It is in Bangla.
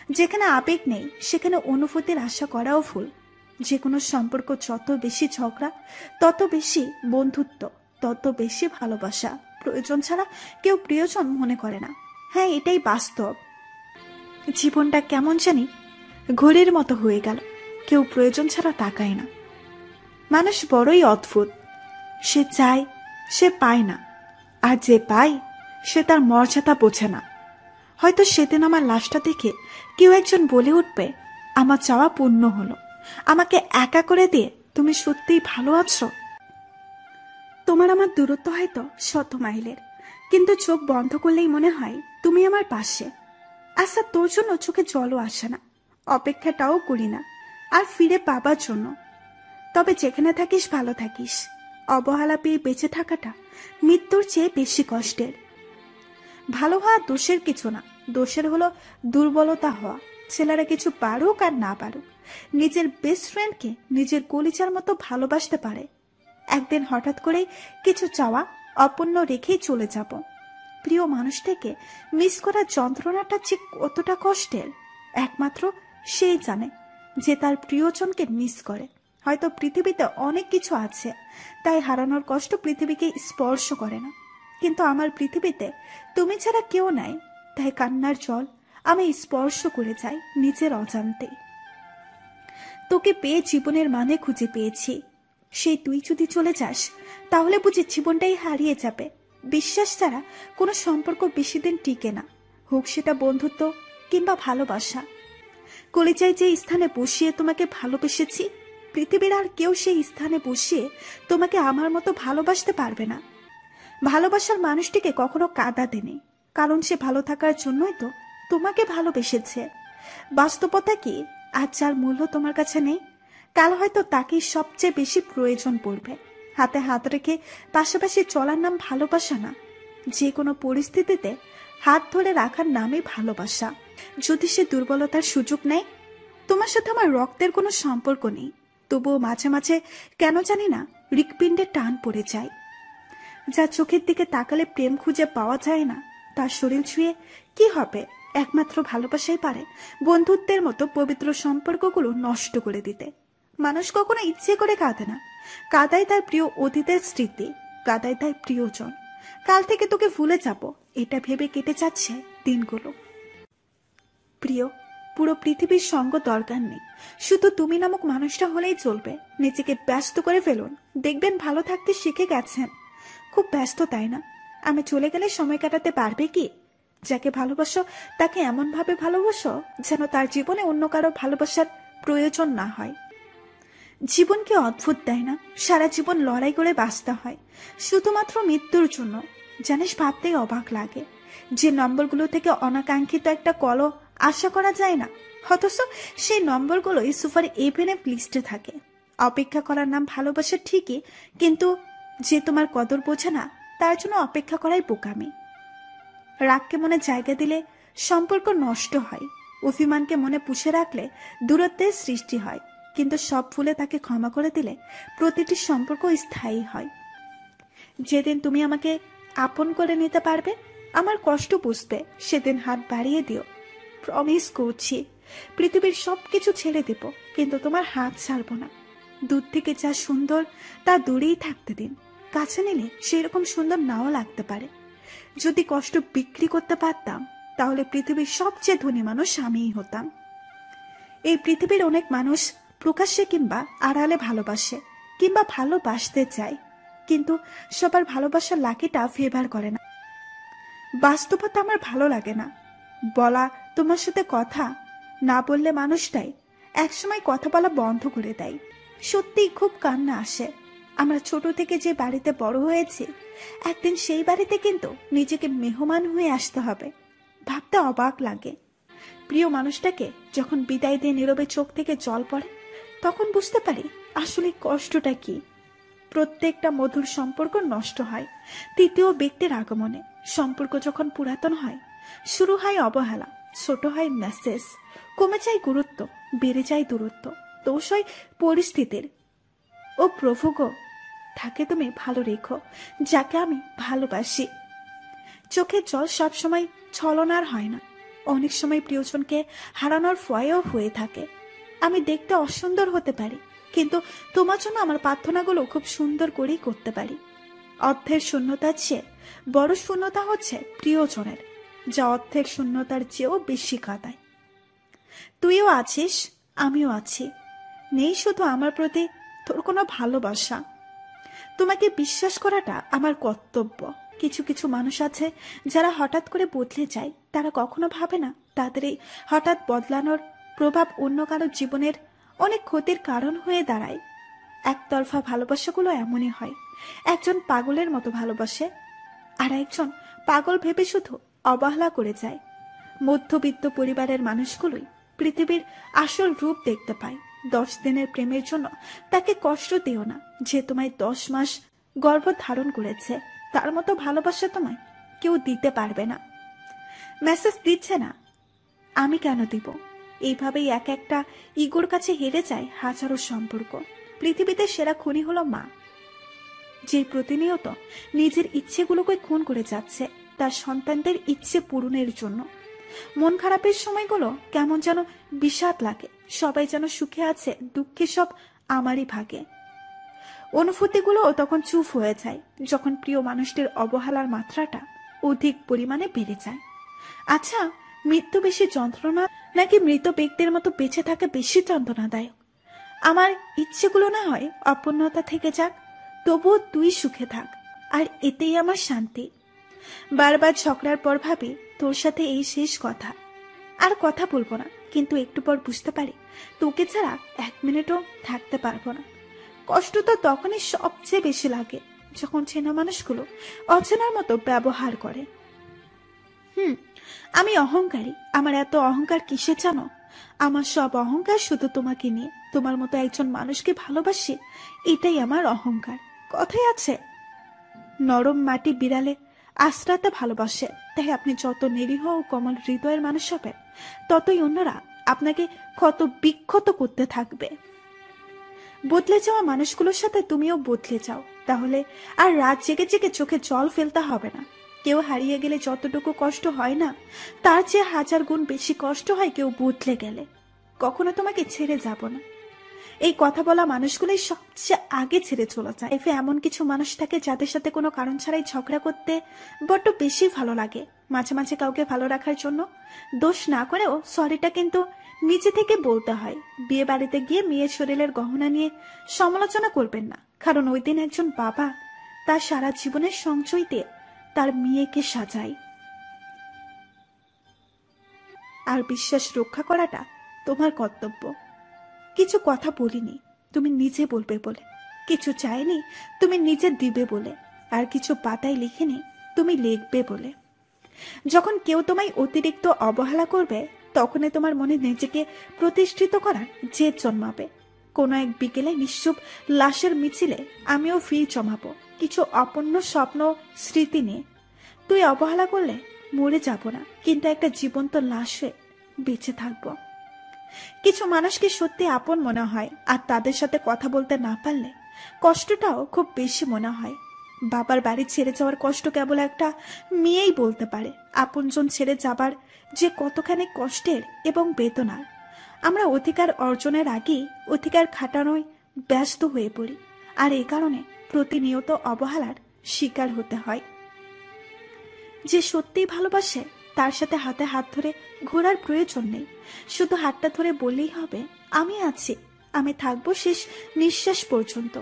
যেখানে আবেগ নেই সেখানে অনুভূতির আশা করাও ভুল। যে কোনো সম্পর্ক যত বেশি ঝগড়া তত বেশি বন্ধুত্ব, তত বেশি ভালোবাসা। প্রয়োজন ছাড়া কেউ প্রিয়জন মনে করে না। হ্যাঁ, এটাই বাস্তব। জীবনটা কেমন জানি ঘড়ির মতো হয়ে গেল, কেউ প্রয়োজন ছাড়া তাকায় না। মানুষ বড়ই অদ্ভুত, সে চায় সে পায় না, আর যে পায় সে তার মর্যাদা বোঝে না। হয়তো সেদিন আমার লাশটা দেখে কেউ একজন বলে উঠবে, আমার চাওয়া পূর্ণ হলো, আমাকে একা করে দিয়ে তুমি সত্যিই ভালো আছো। তোমার আমার দূরত্ব হয়তো 100 মাইলের, কিন্তু চোখ বন্ধ করলেই মনে হয় তুমি আমার পাশে। আচ্ছা, তোর জন্য চোখে জলও আসে না, অপেক্ষাটাও করি না আর ফিরে পাবার জন্য। তবে যেখানে থাকিস ভালো থাকিস। অবহেলা পেয়ে বেঁচে থাকাটা মৃত্যুর চেয়ে বেশি কষ্টের। ভালো হওয়া দোষের কিছু না, দোষের হলো দুর্বলতা হওয়া। ছেলেরা কিছু পারুক আর না পারুক, নিজের বেস্ট ফ্রেন্ডকে নিজের কলিজার মতো ভালোবাসতে পারে। একদিন হঠাৎ করেই কিছু চাওয়া অপূর্ণ রেখেই চলে যাব। প্রিয় মানুষটাকে মিস করার যন্ত্রণাটা যে কতটা কষ্টের একমাত্র সেই জানে যে তার প্রিয়জনকে মিস করে। হয়তো পৃথিবীতে অনেক কিছু আছে, তাই হারানোর কষ্ট পৃথিবীকে স্পর্শ করে না, কিন্তু আমার পৃথিবীতে তুমি ছাড়া কেউ নাই, তাই কান্নার জল আমি স্পর্শ করে যাই নিজের অজান্তেই। তোকে পেয়ে জীবনের মানে খুঁজে পেয়েছি, সেই তুই যদি চলে যাস তাহলে বুঝি জীবনটাই হারিয়ে যাবে। বিশ্বাস ছাড়া কোনো সম্পর্ক বেশি দিন টিকে না, হোক সেটা বন্ধুত্ব কিংবা ভালোবাসা। কলিজায় যে স্থানে বসিয়ে তোমাকে ভালোবেসেছি, পৃথিবীর আর কেউ সেই স্থানে বসিয়ে তোমাকে আমার মতো ভালোবাসতে পারবে না। ভালোবাসার মানুষটিকে কখনো কাঁদাতে নেই, কারণ সে ভালো থাকার জন্যই তো তোমাকে ভালোবেসেছে। বাস্তবতা কি, আজ যার মূল্য তোমার কাছে নেই, কাল হয়তো তাকেই সবচেয়ে বেশি প্রয়োজন পড়বে। হাতে হাত রেখে পাশাপাশি চলার নাম ভালোবাসা না, যে কোনো পরিস্থিতিতে হাত ধরে রাখার নামই ভালোবাসা। যদি সে দুর্বলতার সুযোগ নেয়, তোমার সাথে আমার রক্তের কোনো সম্পর্ক নেই, তবুও মাঝে মাঝে কেন জানি না হৃৎপিণ্ডে টান পড়ে যায়। যার চোখের দিকে তাকালে প্রেম খুঁজে পাওয়া যায় না, তার শরীর ছুঁয়ে কি হবে? একমাত্র ভালোবাসাই পারে বন্ধুত্বের মতো পবিত্র সম্পর্কগুলো নষ্ট করে দিতে। মানুষ কখনো ইচ্ছে করে কাঁদে না, কাঁদায় তার প্রিয় অতীতের স্মৃতি, কাঁদায় তার প্রিয়জন। কাল থেকে তোকে ভুলে যাব এটা ভেবে কেটে যাচ্ছে দিনগুলো। প্রিয়, পুরো পৃথিবীর সঙ্গ দরকার নেই, শুধু তুমি নামক মানুষটা হলেই চলবে। নিজেকে ব্যস্ত করে ফেলুন, দেখবেন ভালো থাকতে শিখে গেছেন। খুব ব্যস্ত, তাই না? আমি চলে গেলে সময় কাটাতে পারবে কি? যাকে ভালোবাসো তাকে এমন ভাবে ভালোবাসো যেন তার জীবনে অন্য কারো ভালোবাসার প্রয়োজন না হয়। জীবনকে অদ্ভুত, তাই না? সারা জীবন লড়াই করে বাঁচতে হয় শুধুমাত্র মৃত্যুর জন্য। জানিস, ভাবতেই অবাক লাগে যে নম্বরগুলো থেকে অনাকাঙ্ক্ষিত একটা কল আশা করা যায় না, অথচ সেই নম্বরগুলোই সুপার এভেনএফ লিস্টে থাকে। অপেক্ষা করার নাম ভালোবাসা ঠিকই, কিন্তু যে তোমার কদর বোঝে না তার জন্য অপেক্ষা করাই বোকামি। রাগকে মনে জায়গা দিলে সম্পর্ক নষ্ট হয়, অভিমানকে মনে পুষে রাখলে দূরত্বের সৃষ্টি হয়, কিন্তু সব ভুলে তাকে ক্ষমা করে দিলে প্রতিটি সম্পর্ক স্থায়ী হয়। যেদিন তুমি আমাকে আপন করে নিতে পারবে, আমার কষ্ট বুঝবে, সেদিন হাত বাড়িয়ে দিও। প্রমিস করছি, পৃথিবীর সবকিছু ছেড়ে দেব, কিন্তু তোমার হাত ছাড়বো না। দূর থেকে যা সুন্দর তা দূরেই থাকতে দিন, কাছে নিলে সেরকম সুন্দর নাও লাগতে পারে। যদি কষ্ট বিক্রি করতে পারতাম তাহলে পৃথিবীর সবচেয়ে ধনী মানুষ আমিই হতাম। এই পৃথিবীর অনেক মানুষ প্রকাশ্যে কিংবা আড়ালে ভালোবাসে কিংবা ভালোবাসতে চায়, কিন্তু সবার ভালোবাসার লাকিটা ফেভার করে না। বাস্তবতা আমার ভালো লাগে না বলা, তোমার সাথে কথা না বললে মানুষটাই একসময় কথা বলা বন্ধ করে দেয়। সত্যিই খুব কান্না আসে। আমরা ছোট থেকে যে বাড়িতে বড় হয়েছি, একদিন সেই বাড়িতে কিন্তু নিজেকে মেহমান হয়ে আসতে হবে। ভাবতে অবাক লাগে। প্রিয় মানুষটাকে যখন বিদায় দিয়ে নীরবে চোখ থেকে জল পড়ে, তখন বুঝতে পারি আসলে কষ্টটা কি। প্রত্যেকটা মধুর সম্পর্ক নষ্ট হয় তৃতীয় ব্যক্তির আগমনে। সম্পর্ক যখন পুরাতন হয়, শুরু হয় অবহেলা, ছোট হয় মেসেজ, কমে যায় গুরুত্ব, বেড়ে যায় দূরত্ব, দোষ হয় পরিস্থিতির। ও প্রভু গো, থাকে তুমি ভালো রেখো যাকে আমি ভালোবাসি। চোখের জল সবসময় ছলনার হয় না, অনেক সময় প্রিয়জনকে হারানোর ভয়ও হয়ে থাকে। আমি দেখতে অসুন্দর হতে পারি, কিন্তু তোমার জন্য আমার প্রার্থনাগুলো খুব সুন্দর করেই করতে পারি। অর্থের শূন্যতার চেয়ে বড় শূন্যতা হচ্ছে প্রিয়জনের, যা অর্থের শূন্যতার চেয়েও বেশি কাঁদায়। তুইও আছিস, আমিও আছি, নেই শুধু আমার প্রতি তোর কোনো ভালোবাসা। তোমাকে বিশ্বাস করাটা আমার কর্তব্য। কিছু কিছু মানুষ আছে যারা হঠাৎ করে বদলে যায়, তারা কখনো ভাবে না তাদের এই হঠাৎ বদলানোর প্রভাব অন্য কারো জীবনের অনেক ক্ষতির কারণ হয়ে দাঁড়ায়। একতরফা ভালোবাসাগুলো এমনই হয়, একজন পাগলের মতো ভালোবাসে আর একজন পাগল ভেবে শুধু অবহেলা করে যায়। মধ্যবিত্ত পরিবারের মানুষগুলোই পৃথিবীর আসল রূপ দেখতে পায়। 10 দিনের প্রেমের জন্য তাকে কষ্ট দিও না। যে তোমায় 10 মাস গর্ভ ধারণ করেছে, তার মতো ভালোবাসা তোমায় কেউ দিতে পারবে না। মেসেজ দিচ্ছে না, আমি কেন দিব? এইভাবেই এক একটা ইগোর কাছে হেরে যায় হাজারো সম্পর্ক। পৃথিবীতে সেরা খুনি হলো মা, যে প্রতিনিয়ত নিজের ইচ্ছেগুলোকে খুন করে যাচ্ছে তার সন্তানদের ইচ্ছে পূরণের জন্য। মন খারাপের সময়গুলো কেমন যেন বিষাদ লাগে, সবাই যেন সুখে আছে, দুঃখে সব আমারই ভাগে। অনুভূতিগুলো তখন চুপ হয়ে যায় যখন প্রিয় মানুষটির অবহেলার মাত্রাটা অধিক পরিমাণে বেড়ে যায়। আচ্ছা, মৃত্যু বেশি যন্ত্রণা নাকি মৃত ব্যক্তির মতো বেঁচে থাকা বেশি যন্ত্রণাদায়ক? আমার ইচ্ছেগুলো না হয় অপূর্ণতা থেকে যাক, তবুও তুই সুখে থাক, আর এতেই আমার শান্তি। বারবার ঝগড়ার পর ভাবি তোর সাথে এই শেষ কথা, আর কথা বলবো না। কিন্তু একটু পর বুঝতে পারি তোকে ছাড়া 1 মিনিটও থাকতে পারবো না। কষ্ট তো তখনই সবচেয়ে বেশি লাগে যখন চেনা মানুষগুলো অচেনার মতো ব্যবহার করে। আমি অহংকারী। আমার এত অহংকার কিসে জানো? আমার সব অহংকার শুধু তোমাকে নিয়ে। তোমার মতো একজন মানুষকে ভালোবাসি, এটাই আমার অহংকার। কথাই আছে, নরম মাটি বিড়ালে আশ্রাতে ভালোবাসে। তাই আপনি যত নিরীহ ও কোমল হৃদয়ের মানুষ হবেন, ততই অন্যরা আপনাকে ক্ষত বিক্ষত করতে থাকবে। বদলে যাওয়া মানুষগুলোর সাথে তুমিও বদলে যাও, তাহলে আর রাত জেগে জেগে চোখে জল ফেলতে হবে না। কেউ হারিয়ে গেলে যতটুকু কষ্ট হয় না, তার চেয়ে 1000 গুণ বেশি কষ্ট হয় কেউ বদলে গেলে। কখনো তোমাকে ছেড়ে যাব না, এই কথা বলা মানুষগুলোই সবচেয়ে আগে ছেড়ে চলে যায়। এফে এমন কিছু মানুষ থাকে যাদের সাথে কোনো কারণ ছাড়াই ঝগড়া করতে বড্ড বেশি ভালো লাগে। মাঝে মাঝে কাউকে ভালো রাখার জন্য দোষ না করেও সরিটা কিন্তু নিচে থেকে বলতে হয়। বিয়ে বাড়িতে গিয়ে মেয়ের শরীরের গহনা নিয়ে সমালোচনা করবেন না, কারণ ওই দিন একজন বাবা তার সারা জীবনের সঞ্চয় দিয়ে তার মেয়েকে সাজায়। আর বিশ্বাস রক্ষা করাটা তোমার কর্তব্য। কিছু কথা বলিনি তুমি নিজে বলবে বলে, কিছু চাইনি তুমি নিজে দিবে বলে, আর কিছু পাতায় লিখিনি তুমি লিখবে বলে। যখন কেউ তোমায় অতিরিক্ত অবহেলা করবে, তখনই তোমার মনে নিজেকে প্রতিষ্ঠিত করার জেদ জন্মাবে। কোনো এক বিকেলে নিশ্চুপ লাশের মিছিলে আমিও ভিড় জমাবো, কিছু অপূর্ণ স্বপ্ন স্মৃতি নিয়ে। তুই অবহেলা করলে মরে যাব না, কিন্তু একটা জীবন্ত লাশ হয়ে বেঁচে থাকবো। কিছু মানুষকে সত্যি আপন মনে হয়, আর তাদের সাথে কথা বলতে না পারলে কষ্টটাও খুব বেশি মনে হয়। বাবার বাড়ি ছেড়ে যাওয়ার কষ্ট কেবল একটা মেয়েই বলতে পারে। আপনজন ছেড়ে যাবার যে কতখানি কষ্টের এবং বেদনার, আমরা অধিকার অর্জনের আগেই অধিকার খাটানোয় ব্যস্ত হয়ে পড়ি, আর এই কারণে প্রতিনিয়ত অবহেলার শিকার হতে হয়। যে সত্যিই ভালোবাসে তার সাথে হাতে হাত ধরে ঘোরার প্রয়োজন নেই, শুধু হাতটা ধরে বললেই হবে আমি আছি, আমি থাকবো শেষ নিঃশ্বাস পর্যন্ত।